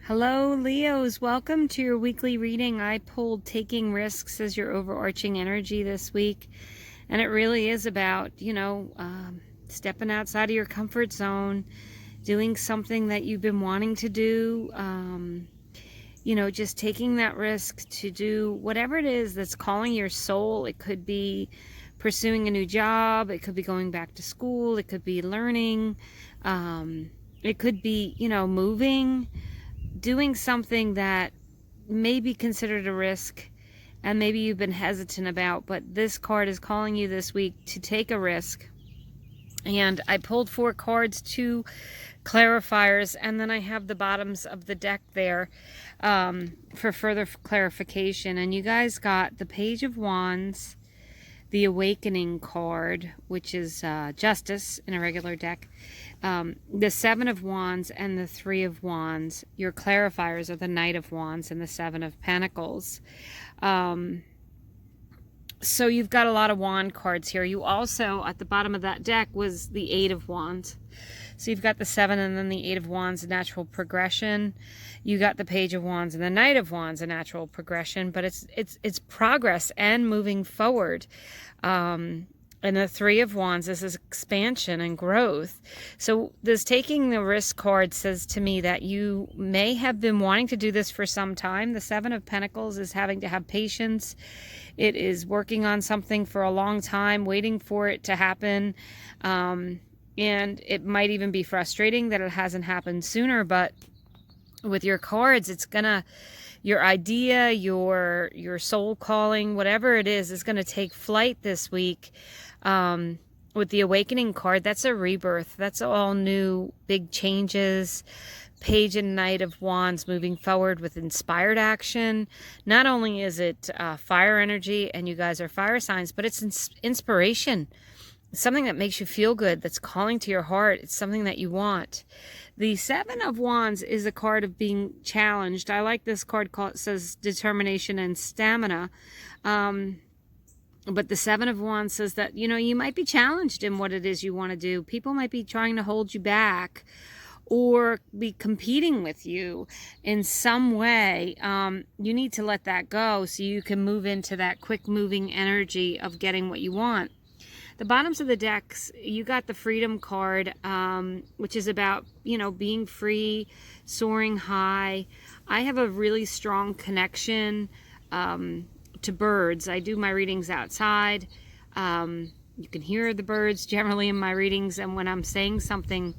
Hello, Leos. Welcome to your weekly reading. I pulled taking risks as your overarching energy this week. And it really is about, stepping outside of your comfort zone, doing something that you've been wanting to do, just taking that risk to do whatever it is that's calling your soul. It could be pursuing a new job. It could be going back to school. It could be learning. It could be, moving. Doing something that may be considered a risk and maybe you've been hesitant about, but this card is calling you this week to take a risk. And I pulled 4 cards, 2 clarifiers, and then I have the bottoms of the deck there for further clarification. And you guys got the Page of Wands, the Awakening card, which is Justice in a regular deck, the 7 of Wands and the 3 of Wands. Your clarifiers are the Knight of Wands and the 7 of Pentacles. So you've got a lot of wand cards here. You also, at the bottom of that deck, was the 8 of Wands. So you've got the 7 and then the 8 of Wands, a natural progression. You got the Page of Wands and the Knight of Wands, a natural progression. But it's progress and moving forward. And the 3 of Wands is expansion and growth. So this taking the risk card says to me that you may have been wanting to do this for some time. The 7 of Pentacles is having to have patience. It is working on something for a long time, waiting for it to happen. And it might even be frustrating that it hasn't happened sooner, but with your cards, it's gonna, your idea, your soul calling, whatever it is gonna take flight this week. With the Awakening card, that's a rebirth. That's all new, big changes. Page and Knight of Wands moving forward with inspired action. Not only is it fire energy, and you guys are fire signs, but it's inspiration. Something that makes you feel good, that's calling to your heart. It's something that you want. The 7 of Wands is a card of being challenged. I like this card called, it says determination and stamina. But the 7 of Wands says that, you might be challenged in what it is you want to do. People might be trying to hold you back or be competing with you in some way. You need to let that go so you can move into that quick moving energy of getting what you want. The bottoms of the decks, you got the Freedom card, which is about, being free, soaring high. I have a really strong connection to birds. I do my readings outside. You can hear the birds generally in my readings, and when I'm saying something,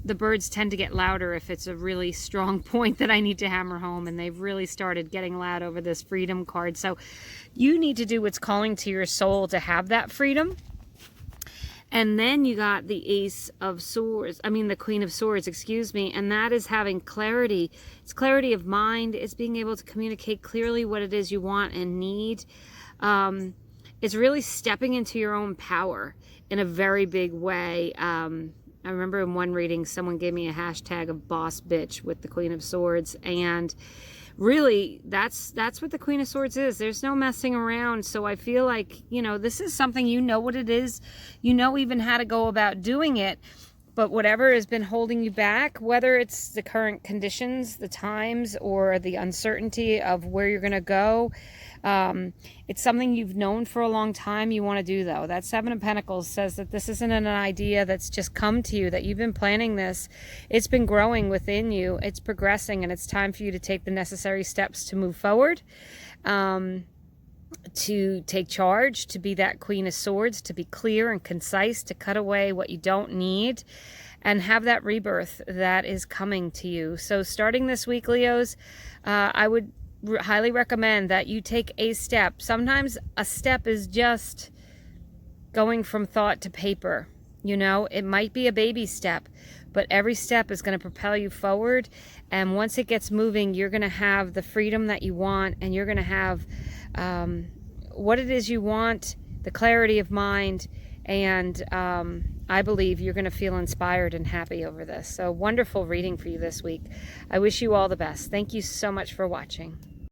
the birds tend to get louder if it's a really strong point that I need to hammer home, and they've really started getting loud over this Freedom card. So you need to do what's calling to your soul to have that freedom. And then you got the Ace of Swords, the Queen of Swords, excuse me, and that is having clarity. It's clarity of mind. It's being able to communicate clearly what it is you want and need. It's really stepping into your own power in a very big way. I remember in one reading, someone gave me a hashtag of boss bitch with the Queen of Swords. And really, that's what the Queen of Swords is. There's no messing around. So I feel like, this is something, what it is, even how to go about doing it. But whatever has been holding you back, whether it's the current conditions, the times, or the uncertainty of where you're going to go, it's something you've known for a long time you want to do, though. That 7 of Pentacles says that this isn't an idea that's just come to you, that you've been planning this. It's been growing within you. It's progressing, and it's time for you to take the necessary steps to move forward, to take charge, to be that Queen of Swords, to be clear and concise, to cut away what you don't need, and have that rebirth that is coming to you. So starting this week, Leos, I would highly recommend that you take a step. Sometimes a step is just going from thought to paper. It might be a baby step, but every step is going to propel you forward. And once it gets moving, you're going to have the freedom that you want, and you're going to have what it is you want, the clarity of mind, and I believe you're going to feel inspired and happy over this. So wonderful reading for you this week. I wish you all the best. Thank you so much for watching.